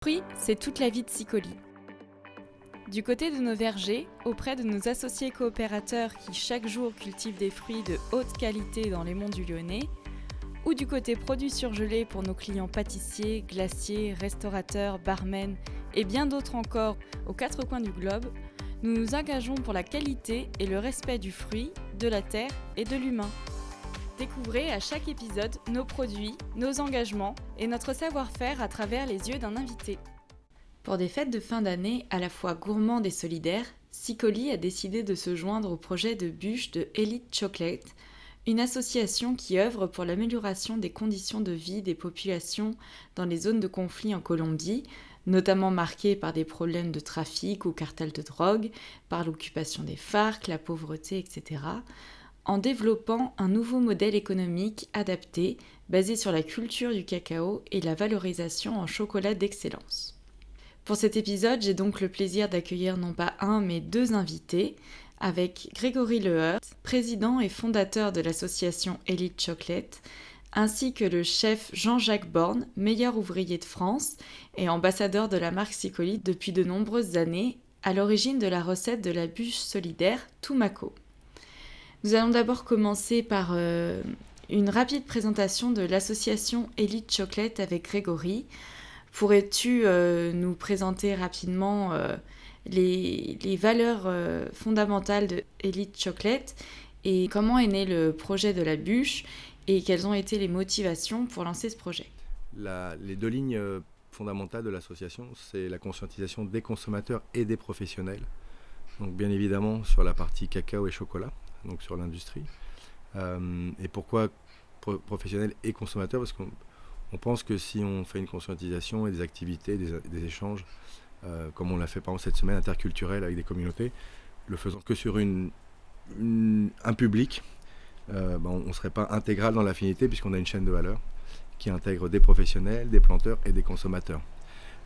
Fruits, c'est toute la vie de Sicoli. Du côté de nos vergers, auprès de nos associés coopérateurs qui chaque jour cultivent des fruits de haute qualité dans les monts du Lyonnais, ou du côté produits surgelés pour nos clients pâtissiers, glaciers, restaurateurs, barmen et bien d'autres encore aux quatre coins du globe, nous nous engageons pour la qualité et le respect du fruit, de la terre et de l'humain. Découvrez à chaque épisode nos produits, nos engagements et notre savoir-faire à travers les yeux d'un invité. Pour des fêtes de fin d'année à la fois gourmandes et solidaires, Sicoli a décidé de se joindre au projet de bûche de Elite Chocolate, une association qui œuvre pour l'amélioration des conditions de vie des populations dans les zones de conflit en Colombie, notamment marquées par des problèmes de trafic ou cartels de drogue, par l'occupation des FARC, la pauvreté, etc., en développant un nouveau modèle économique adapté, basé sur la culture du cacao et la valorisation en chocolat d'excellence. Pour cet épisode, j'ai donc le plaisir d'accueillir non pas un, mais deux invités, avec Grégory Leheurt, président et fondateur de l'association Elite Chocolate, ainsi que le chef Jean-Jacques Borne, meilleur ouvrier de France et ambassadeur de la marque Sicoli depuis de nombreuses années, à l'origine de la recette de la bûche solidaire Tumaco. Nous allons d'abord commencer par une rapide présentation de l'association Elite Chocolate avec Grégory. Pourrais-tu nous présenter rapidement les valeurs fondamentales de Elite Chocolate et comment est né le projet de la bûche et quelles ont été les motivations pour lancer ce projet? Les deux lignes fondamentales de l'association, c'est la conscientisation des consommateurs et des professionnels. Donc bien évidemment sur la partie cacao et chocolat, donc sur l'industrie. Et pourquoi professionnels et consommateurs? Parce qu'on pense que si on fait une conscientisation et des activités, des échanges, comme on l'a fait par exemple cette semaine interculturelle avec des communautés, le faisant que sur un public, on ne serait pas intégral dans l'affinité puisqu'on a une chaîne de valeur qui intègre des professionnels, des planteurs et des consommateurs.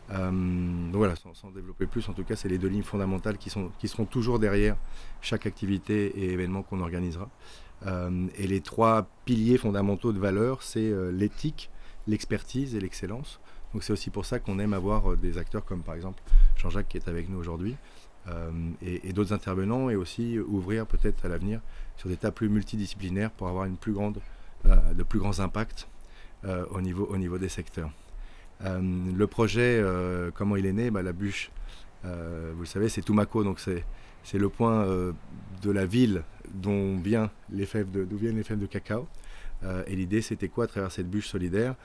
Donc voilà, sans développer plus, en tout cas c'est les deux lignes fondamentales qui seront toujours derrière chaque activité et événement qu'on organisera. Et les trois piliers fondamentaux de valeur, c'est l'éthique, l'expertise et l'excellence. Donc c'est aussi pour ça qu'on aime avoir des acteurs comme par exemple Jean-Jacques qui est avec nous aujourd'hui, et d'autres intervenants, et aussi ouvrir peut-être à l'avenir sur des tas plus multidisciplinaires pour avoir de plus grands impacts au niveau des secteurs. Le projet, comment il est né? La bûche, vous le savez, c'est Tumaco, donc c'est le point de la ville d'où viennent les fèves de cacao. Et l'idée, c'était quoi à travers cette bûche solidaire?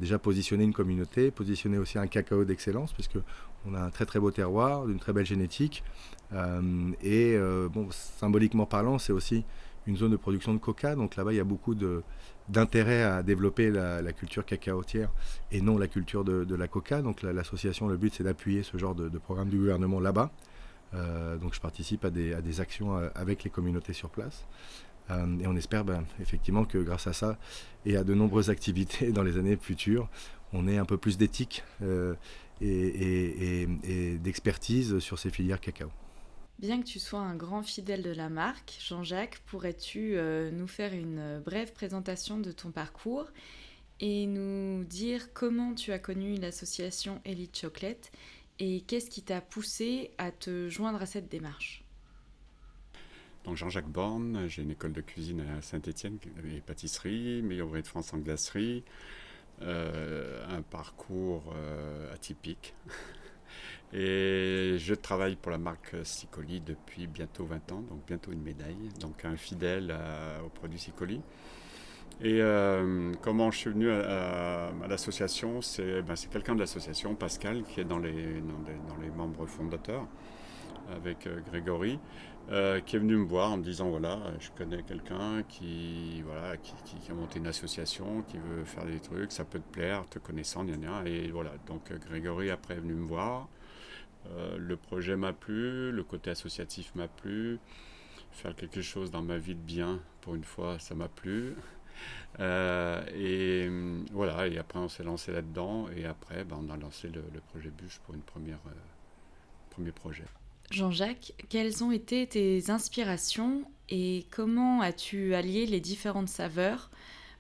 Déjà positionner une communauté, positionner aussi un cacao d'excellence, parce qu'on a un très très beau terroir, d'une très belle génétique. Symboliquement parlant, c'est aussi une zone de production de coca, donc là-bas il y a beaucoup d'intérêt à développer la culture cacaotière et non la culture de la coca. Donc l'association, le but c'est d'appuyer ce genre de programme du gouvernement là-bas. Donc je participe à des actions avec les communautés sur place. Et on espère effectivement que grâce à ça et à de nombreuses activités dans les années futures, on ait un peu plus d'éthique et d'expertise sur ces filières cacao. Bien que tu sois un grand fidèle de la marque, Jean-Jacques, pourrais-tu nous faire une brève présentation de ton parcours et nous dire comment tu as connu l'association Elite Chocolate et qu'est-ce qui t'a poussé à te joindre à cette démarche? Donc Jean-Jacques Borne, j'ai une école de cuisine à Saint-Étienne, et pâtisserie, meilleur ouvrier de France en glacerie, un parcours atypique. Et je travaille pour la marque Sicoli depuis bientôt 20 ans, donc bientôt une médaille, donc un fidèle aux produits Sicoli. Et comment je suis venu à l'association, c'est quelqu'un de l'association, Pascal, qui est dans les membres fondateurs, avec Grégory, qui est venu me voir en me disant voilà, je connais quelqu'un qui a monté une association, qui veut faire des trucs, ça peut te plaire, te connaissant, et voilà. Donc Grégory après est venu me voir. Le projet m'a plu, le côté associatif m'a plu, faire quelque chose dans ma vie de bien, pour une fois, ça m'a plu. Et voilà, et après on s'est lancé là-dedans, et après on a lancé le projet Bûche pour premier projet. Jean-Jacques, quelles ont été tes inspirations et comment as-tu allié les différentes saveurs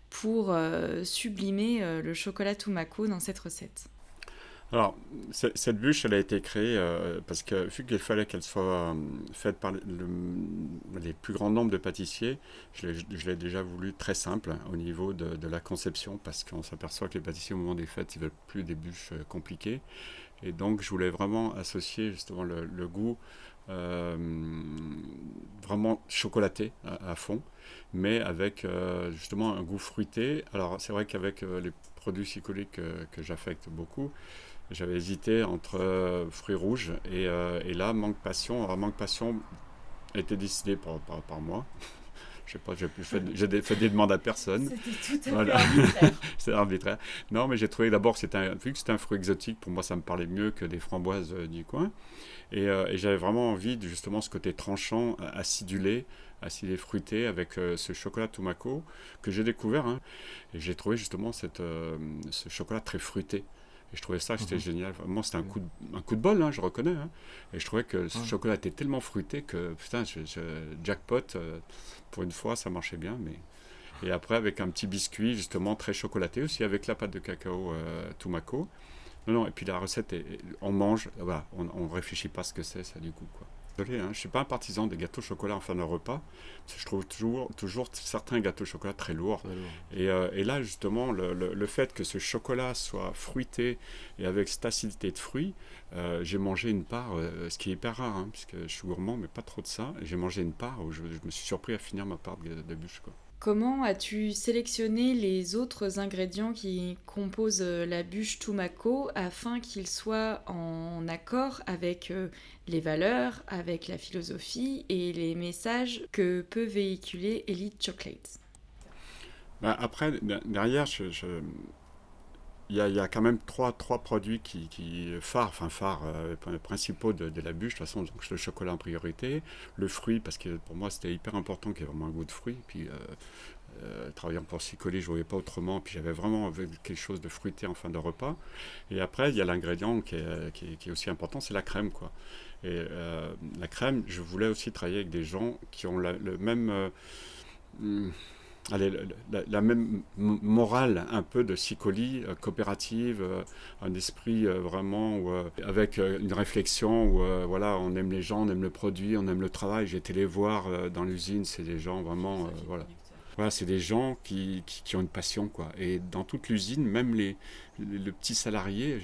pour sublimer le chocolat Tumaco dans cette recette? Alors, cette bûche, elle a été créée parce que vu qu'il fallait qu'elle soit faite par les plus grands nombres de pâtissiers, je l'ai déjà voulu très simple au niveau de la conception, parce qu'on s'aperçoit que les pâtissiers, au moment des fêtes, ils veulent plus des bûches compliquées. Et donc, je voulais vraiment associer justement le goût euh, vraiment chocolaté à fond, mais avec justement un goût fruité. Alors, c'est vrai qu'avec les produits Sicoli que j'affecte beaucoup, j'avais hésité entre fruits rouges et là, mangue passion. Alors, mangue passion a été décidé par moi. Je sais pas, j'ai fait des demandes à personne. C'était tout à Voilà. fait arbitraire. C'est arbitraire. Non, mais j'ai trouvé d'abord que vu que c'était un fruit exotique, pour moi, ça me parlait mieux que des framboises du coin. Et j'avais vraiment envie de justement ce côté tranchant, acidulé fruité avec ce chocolat Tumaco que j'ai découvert. Hein. Et j'ai trouvé justement ce chocolat très fruité. Et je trouvais ça, c'était génial. Vraiment, c'était un coup de bol, hein, je reconnais. Hein. Et je trouvais que ce chocolat était tellement fruité que, putain, jackpot, pour une fois, ça marchait bien. Et après, avec un petit biscuit, justement, très chocolaté, aussi avec la pâte de cacao Tumaco. Non, et puis la recette, on mange, voilà, on ne réfléchit pas à ce que c'est, ça a du goût, quoi. Désolé, hein, je ne suis pas un partisan des gâteaux au chocolat en fin de repas, parce que je trouve toujours certains gâteaux au chocolat très lourds. Et là, justement, le fait que ce chocolat soit fruité et avec cette acidité de fruits, j'ai mangé une part, ce qui est hyper rare, hein, puisque je suis gourmand, mais pas trop de ça. Et j'ai mangé une part où je me suis surpris à finir ma part de bûche, quoi. Comment as-tu sélectionné les autres ingrédients qui composent la bûche Tumaco afin qu'ils soient en accord avec les valeurs, avec la philosophie et les messages que peut véhiculer Elite Chocolate? Bah, après, derrière, il y a quand même trois produits phares, principaux de la bûche. De toute façon, donc, le chocolat en priorité, le fruit, parce que pour moi c'était hyper important qu'il y ait vraiment un goût de fruit. Puis travaillant pour Sicoli, je ne voyais pas autrement. Puis j'avais vraiment quelque chose de fruité en fin de repas. Et après, il y a l'ingrédient qui est aussi important, c'est la crème, quoi. Et la crème, je voulais aussi travailler avec des gens qui ont le même... allez, la même morale un peu de Sicoli, coopérative, un esprit vraiment avec une réflexion où voilà, on aime les gens, on aime le produit, on aime le travail. J'ai été les voir dans l'usine, c'est des gens vraiment, voilà. Voilà, c'est des gens qui ont une passion, quoi. Et dans toute l'usine, même le petit salarié,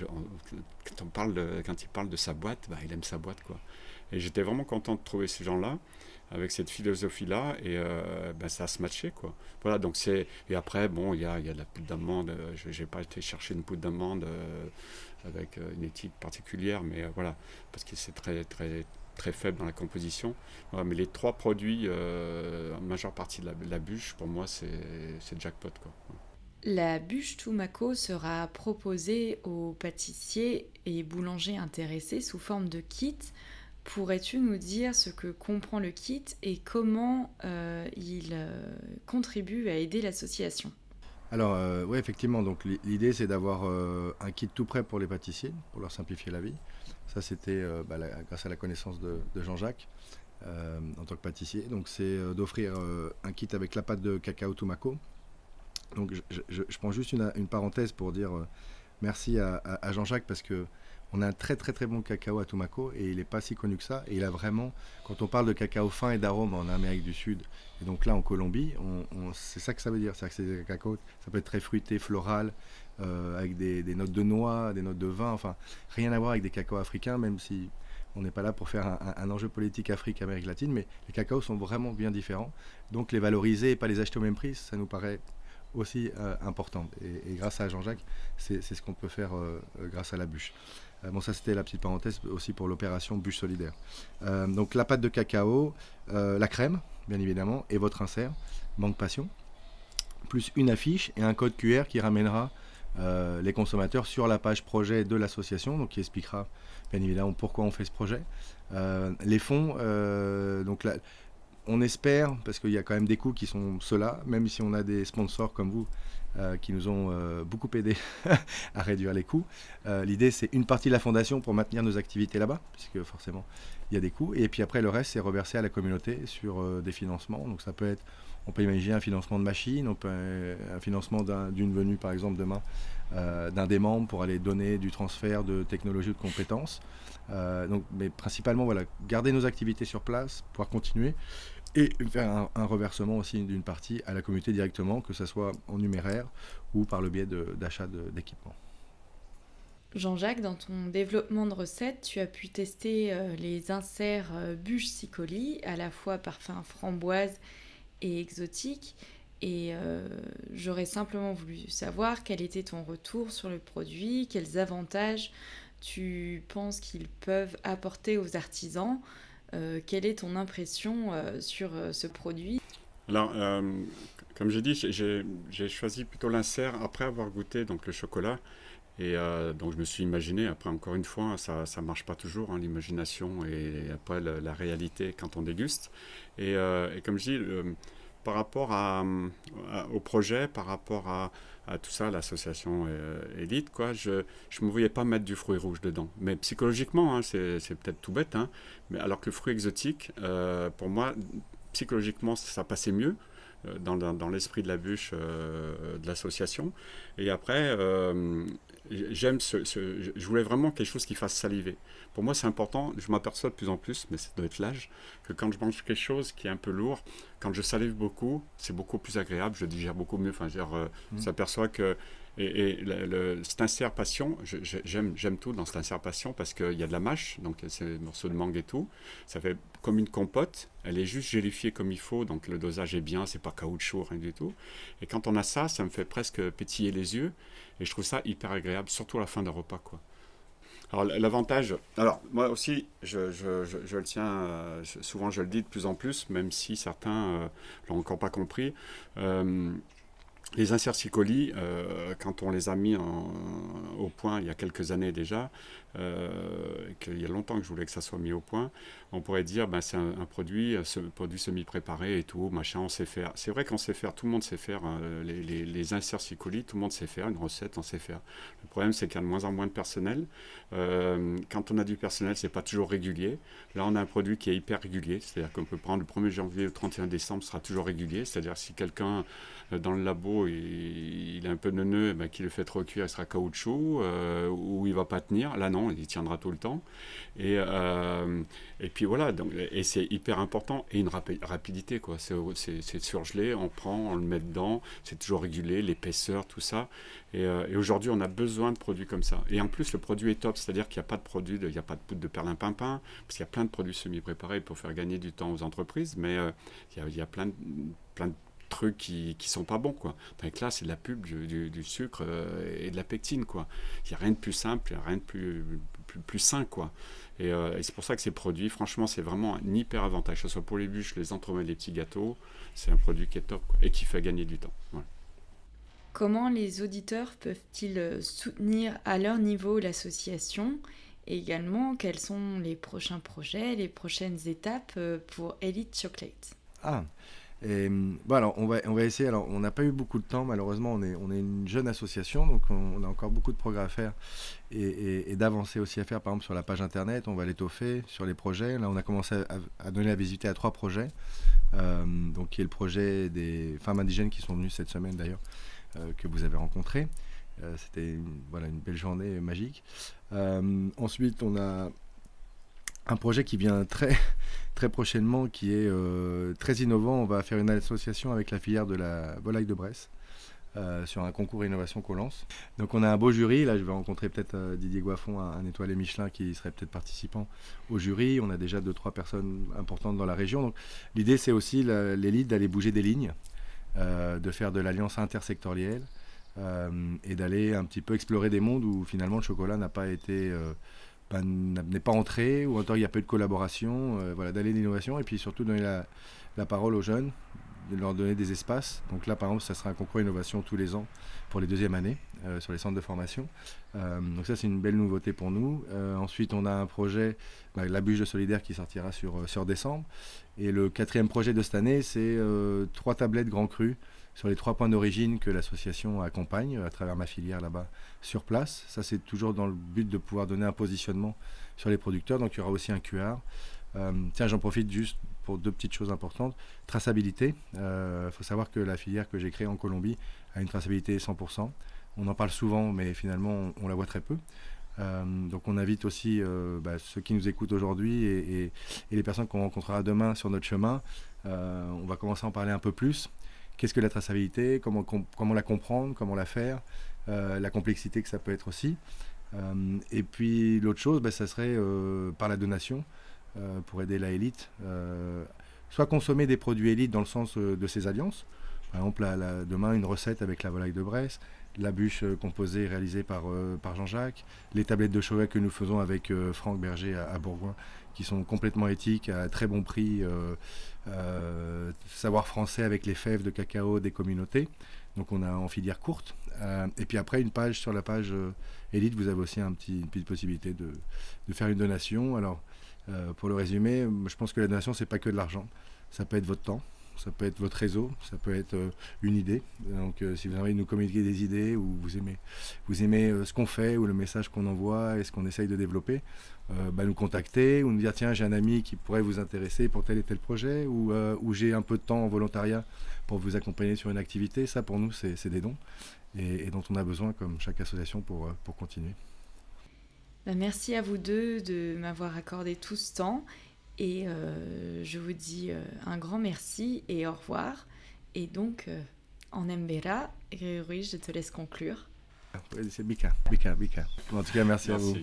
quand il parle de sa boîte, bah, il aime sa boîte, quoi. Et j'étais vraiment content de trouver ces gens-là avec cette philosophie-là, et ça se matchait, quoi. Voilà, donc et après, bon, il y a de la poudre d'amande. J'ai pas été chercher une poudre d'amande avec une éthique particulière, mais voilà, parce que c'est très, très, très faible dans la composition. Voilà, mais les trois produits, en majeure partie de la bûche, pour moi, c'est jackpot, quoi. La bûche Tumaco sera proposée aux pâtissiers et boulangers intéressés sous forme de kit. Pourrais-tu nous dire ce que comprend le kit et comment il contribue à aider l'association? Alors, oui, effectivement, donc l'idée c'est d'avoir un kit tout prêt pour les pâtissiers, pour leur simplifier la vie. Ça, c'était grâce à la connaissance de Jean-Jacques en tant que pâtissier. Donc, c'est d'offrir un kit avec la pâte de cacao Tumaco. Donc, je prends juste une parenthèse pour dire merci à Jean-Jacques, parce que on a un très très très bon cacao à Tumaco et il n'est pas si connu que ça. Et il a vraiment, quand on parle de cacao fin et d'arôme en Amérique du Sud, et donc là en Colombie, c'est ça que ça veut dire. C'est-à-dire que c'est des cacao, ça peut être très fruité, floral, avec des notes de noix, des notes de vin, enfin rien à voir avec des cacao africains, même si on n'est pas là pour faire un enjeu politique Afrique-Amérique latine, mais les cacaos sont vraiment bien différents. Donc les valoriser et pas les acheter au même prix, ça nous paraît aussi important. Et grâce à Jean-Jacques, c'est ce qu'on peut faire grâce à la bûche. Bon, ça c'était la petite parenthèse aussi pour l'opération bûche solidaire. Donc la pâte de cacao, la crème, bien évidemment, et votre insert, mangue passion, plus une affiche et un code QR qui ramènera les consommateurs sur la page projet de l'association, donc qui expliquera bien évidemment pourquoi on fait ce projet. Les fonds, donc là, on espère, parce qu'il y a quand même des coûts qui sont ceux-là, même si on a des sponsors comme vous qui nous ont beaucoup aidé à réduire les coûts. L'idée, c'est une partie de la fondation pour maintenir nos activités là-bas, puisque forcément, il y a des coûts. Et puis après, le reste, c'est reversé à la communauté sur des financements. Donc ça peut être, on peut imaginer un financement de machines, un financement d'une venue, par exemple, demain, d'un des membres pour aller donner du transfert de technologie ou de compétences. Mais principalement, voilà, garder nos activités sur place, pouvoir continuer et faire un reversement aussi d'une partie à la communauté directement, que ce soit en numéraire ou par le biais d'achat d'équipements. Jean-Jacques, dans ton développement de recettes, tu as pu tester les inserts bûches Sicoli, à la fois parfum framboise et exotique. Et j'aurais simplement voulu savoir quel était ton retour sur le produit, quels avantages tu penses qu'ils peuvent apporter aux artisans. Quelle est ton impression sur ce produit ? Alors, comme j'ai dit, j'ai choisi plutôt l'insert après avoir goûté donc, le chocolat. Et donc je me suis imaginé, après encore une fois, ça ne marche pas toujours, hein, l'imagination et après la réalité quand on déguste. Et comme je dis, par rapport au projet, par rapport à tout ça, l'association Élite, quoi, je ne me voyais pas mettre du fruit rouge dedans. Mais psychologiquement, hein, c'est peut-être tout bête, hein, mais alors que le fruit exotique, pour moi, psychologiquement, ça passait mieux. Dans l'esprit de la bûche de l'association. Et après, je voulais vraiment quelque chose qui fasse saliver. Pour moi, c'est important, je m'aperçois de plus en plus, mais ça doit être l'âge, que quand je mange quelque chose qui est un peu lourd, quand je salive beaucoup, c'est beaucoup plus agréable, je digère beaucoup mieux. Enfin, on s'aperçoit que cet insert passion, j'aime tout dans cet insert passion parce qu'il y a de la mâche, donc c'est des morceaux de mangue et tout. Ça fait comme une compote, elle est juste gélifiée comme il faut, donc le dosage est bien, c'est pas caoutchouc, rien du tout. Et quand on a ça, ça me fait presque pétiller les yeux et je trouve ça hyper agréable, surtout à la fin d'un repas, quoi. Alors l'avantage, alors moi aussi, je le tiens, souvent je le dis de plus en plus, même si certains l'ont encore pas compris. Les inserts Sicoli, quand on les a mis au point il y a quelques années déjà, qu'il y a longtemps que je voulais que ça soit mis au point, on pourrait dire c'est un produit semi-préparé et tout, machin, on sait faire. C'est vrai qu'on sait faire, tout le monde sait faire les inserts Sicoli, tout le monde sait faire, une recette, on sait faire. Le problème, c'est qu'il y a de moins en moins de personnel. Quand on a du personnel, c'est pas toujours régulier. Là, on a un produit qui est hyper régulier, c'est-à-dire qu'on peut prendre le 1er janvier au 31 décembre, ce sera toujours régulier, c'est-à-dire si quelqu'un dans le labo, il est un peu neuneux, qui le fait trop cuire, il sera caoutchouc, ou il va pas tenir. Là, non, il tiendra tout le temps. Et puis voilà, donc, et c'est hyper important. Et une rapidité, quoi. C'est surgelé, on prend, on le met dedans, c'est toujours régulé, l'épaisseur, tout ça. Et aujourd'hui, on a besoin de produits comme ça. Et en plus, le produit est top, c'est-à-dire qu'il n'y a pas de produit, il n'y a pas de poudre de perlimpinpin, parce qu'il y a plein de produits semi-préparés pour faire gagner du temps aux entreprises, mais il y a plein de trucs qui sont pas bons, quoi. Tandis que là, c'est de la pulpe, du sucre et de la pectine, quoi. Il n'y a rien de plus simple, il n'y a rien de plus sain, quoi. Et c'est pour ça que ces produits, franchement, c'est vraiment un hyper avantage. Que ce soit pour les bûches, les entremets, les petits gâteaux, c'est un produit qui est top, quoi, et qui fait gagner du temps. Voilà. Comment les auditeurs peuvent-ils soutenir à leur niveau l'association ? Et également, quels sont les prochains projets, les prochaines étapes pour Élite Chocolate ? Alors on va essayer. Alors on n'a pas eu beaucoup de temps, malheureusement. On est une jeune association, donc on a encore beaucoup de progrès à faire et d'avancées aussi à faire. Par exemple sur la page internet, on va l'étoffer sur les projets. Là, on a commencé à donner la visibilité à 3 projets. Donc qui est le projet des femmes indigènes qui sont venues cette semaine d'ailleurs, que vous avez rencontré. C'était une belle journée magique. Ensuite, on a un projet qui vient très, très prochainement, qui est très innovant. On va faire une association avec la filière de la volaille de Bresse sur un concours innovation qu'on lance. Donc on a un beau jury. Là, je vais rencontrer peut-être Didier Goiffon, un étoilé Michelin, qui serait peut-être participant au jury. On a déjà 2-3 personnes importantes dans la région. Donc l'idée, c'est aussi l'élite d'aller bouger des lignes, de faire de l'alliance intersectorielle et d'aller un petit peu explorer des mondes où finalement le chocolat n'a pas été... n'est pas entré, ou encore il y a peu de collaboration, d'aller d'innovation et puis surtout donner la parole aux jeunes, de leur donner des espaces. Donc là, par exemple, ça sera un concours innovation tous les ans pour les 2e années sur les centres de formation. Donc ça, c'est une belle nouveauté pour nous. Ensuite, on a un projet, la bûche de solidaire, qui sortira sur décembre. Et le 4e projet de cette année, c'est 3 tablettes Grand Cru sur les 3 points d'origine que l'association accompagne à travers ma filière là-bas sur place. Ça, c'est toujours dans le but de pouvoir donner un positionnement sur les producteurs. Donc il y aura aussi un QR. J'en profite juste pour 2 petites choses importantes. Traçabilité. Faut savoir que la filière que j'ai créée en Colombie a une traçabilité 100%. On en parle souvent, mais finalement, on la voit très peu. Donc on invite aussi ceux qui nous écoutent aujourd'hui et les personnes qu'on rencontrera demain sur notre chemin. On va commencer à en parler un peu plus. Qu'est-ce que la traçabilité, comment la comprendre, comment la faire, la complexité que ça peut être aussi. Et puis l'autre chose, ça serait par la donation pour aider la élite. Soit consommer des produits élites dans le sens de ces alliances. Par exemple, demain, une recette avec la volaille de Bresse, la bûche composée et réalisée par Jean-Jacques, les tablettes de chevet que nous faisons avec Franck Berger à Bourgoin, qui sont complètement éthiques, à très bon prix, savoir français avec les fèves de cacao des communautés. Donc on a en filière courte. Et puis après, sur la page Élite, vous avez aussi une petite possibilité de faire une donation. Alors, pour le résumer, je pense que la donation, c'est pas que de l'argent. Ça peut être votre temps, ça peut être votre réseau, ça peut être une idée. Donc si vous avez envie de nous communiquer des idées ou vous aimez ce qu'on fait ou le message qu'on envoie et ce qu'on essaye de développer, nous contacter ou nous dire tiens, j'ai un ami qui pourrait vous intéresser pour tel et tel projet ou j'ai un peu de temps en volontariat pour vous accompagner sur une activité. Ça pour nous c'est des dons et dont on a besoin comme chaque association pour continuer. Merci à vous deux de m'avoir accordé tout ce temps et je vous dis un grand merci et au revoir. Et donc, en Mbera, Ruiz, je te laisse conclure. C'est Bika. En tout cas, merci à vous.